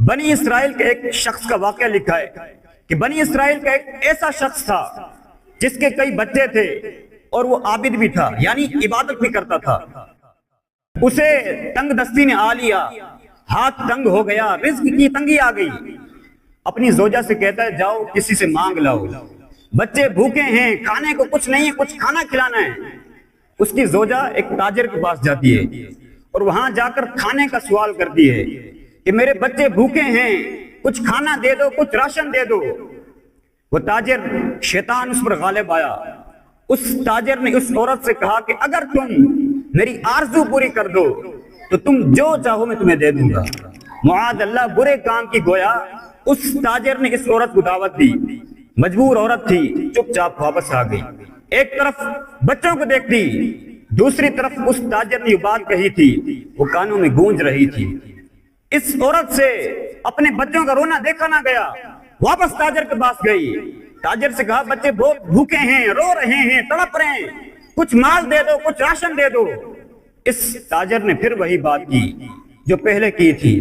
بنی اسرائیل کے ایک شخص کا واقعہ لکھا ہے کہ بنی اسرائیل کا ایک ایسا شخص تھا جس کے کئی بچے تھے اور وہ عابد بھی تھا، یعنی عبادت بھی کرتا تھا۔ اسے تنگ دستی نے آ لیا، ہاتھ تنگ ہو گیا، رزق کی تنگی آ گئی۔ اپنی زوجہ سے کہتا ہے جاؤ کسی سے مانگ لاؤ، بچے بھوکے ہیں، کھانے کو کچھ نہیں ہے، کچھ کھانا کھلانا ہے۔ اس کی زوجہ ایک تاجر کے پاس جاتی ہے اور وہاں جا کر کھانے کا سوال کرتی ہے کہ میرے بچے بھوکے ہیں، کچھ کھانا دے دو، کچھ راشن دے دو۔ وہ تاجر، شیطان اس پر غالب آیا۔ اس تاجر نے اس عورت سے کہا کہ اگر تم میری آرزو پوری کر دو تو تم جو چاہو میں تمہیں دے دوں گا۔ معاذ اللہ، برے کام کی گویا اس تاجر نے اس عورت کو دعوت دی۔ مجبور عورت تھی، چپ چاپ واپس آ گئی۔ ایک طرف بچوں کو دیکھتی، دوسری طرف اس تاجر نے یہ بات کہی تھی، وہ کانوں میں گونج رہی تھی۔ اس عورت سے اپنے بچوں کا رونا دیکھا نہ گیا، واپس تاجر کے پاس گئی۔ تاجر سے کہا بچے بہت بھوکے ہیں، رو رہے ہیں، تڑپ رہے ہیں، کچھ مال دے دو، کچھ راشن دے دو۔ اس تاجر نے پھر وہی بات کی جو پہلے کی تھی،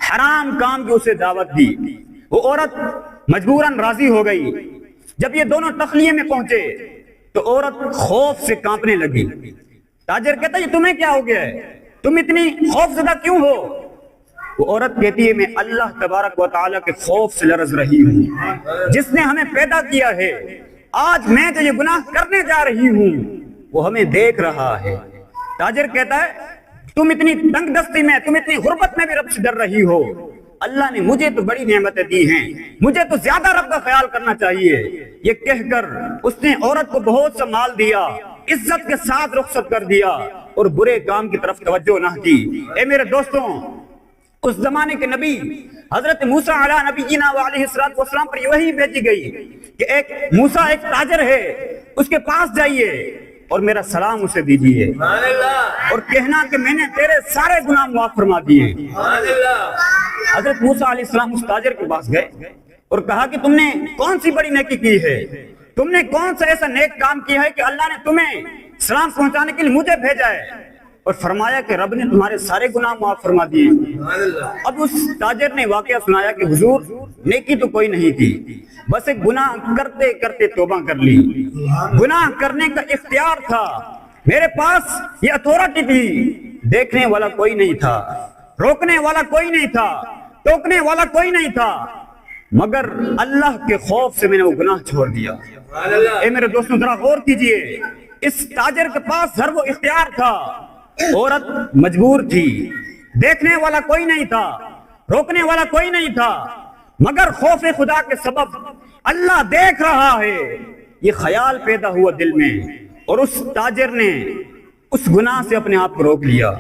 حرام کام کی اسے دعوت دی۔ وہ عورت مجبوراً راضی ہو گئی۔ جب یہ دونوں تخلیے میں پہنچے تو عورت خوف سے کانپنے لگی۔ تاجر کہتا یہ تمہیں کیا ہو گیا ہے، تم اتنی خوف زدہ کیوں ہو؟ وہ عورت کہتی ہے میں اللہ تبارک و تعالیٰ کے خوف سے لرز رہی ہوں، جس نے ہمیں پیدا کیا ہے۔ آج میں جو یہ گناہ کرنے جا رہی ہوں وہ ہمیں دیکھ رہا ہے۔ تاجر کہتا ہے تم اتنی تنگ دستی میں، تم اتنی غربت میں بھی رب سے ڈر رہی ہو۔ اللہ نے مجھے تو بڑی نعمتیں دی ہیں، مجھے تو زیادہ رب کا خیال کرنا چاہیے۔ یہ کہہ کر اس نے عورت کو بہت سا مال دیا، عزت کے ساتھ رخصت کر دیا اور برے کام کی طرف توجہ نہ کی۔ اے میرے دوستوں، اس زمانے کے نبی حضرت موسیٰ علیہ نبینا وعلیہ السلام پر وحی بھیجی گئی کہ ایک موسیٰ ایک تاجر ہے، اس کے پاس جائیے اور میرا سلام اسے دیجیے اور کہنا کہ میں نے تیرے سارے گناہ معاف فرما دیے۔ حضرت موسیٰ علیہ السلام اس تاجر کے پاس گئے اور کہا کہ تم نے کون سی بڑی نیکی کی ہے، تم نے کون سا ایسا نیک کام کیا ہے کہ اللہ نے تمہیں سلام پہنچانے کے لیے مجھے بھیجا ہے؟ اور فرمایا کہ رب نے تمہارے سارے گناہ معاف فرما دیے۔ اب اس تاجر نے واقعہ سنایا کہ حضور نیکی تو کوئی نہیں تھی، بس ایک گناہ کرتے کرتے توبہ کر لی، گناہ کرنے کا اختیار تھا، میرے پاس یہ اتھارٹی تھی، دیکھنے والا کوئی نہیں تھا، روکنے والا کوئی نہیں تھا، ٹوکنے والا کوئی نہیں تھا، مگر اللہ کے خوف سے میں نے وہ گناہ چھوڑ دیا۔ اے میرے دوستوں ذرا غور کیجئے، اس تاجر کے پاس ہر وہ اختیار تھا، عورت مجبور تھی، دیکھنے والا کوئی نہیں تھا، روکنے والا کوئی نہیں تھا، مگر خوف خدا کے سبب اللہ دیکھ رہا ہے، یہ خیال پیدا ہوا دل میں اور اس تاجر نے اس گناہ سے اپنے آپ کو روک لیا۔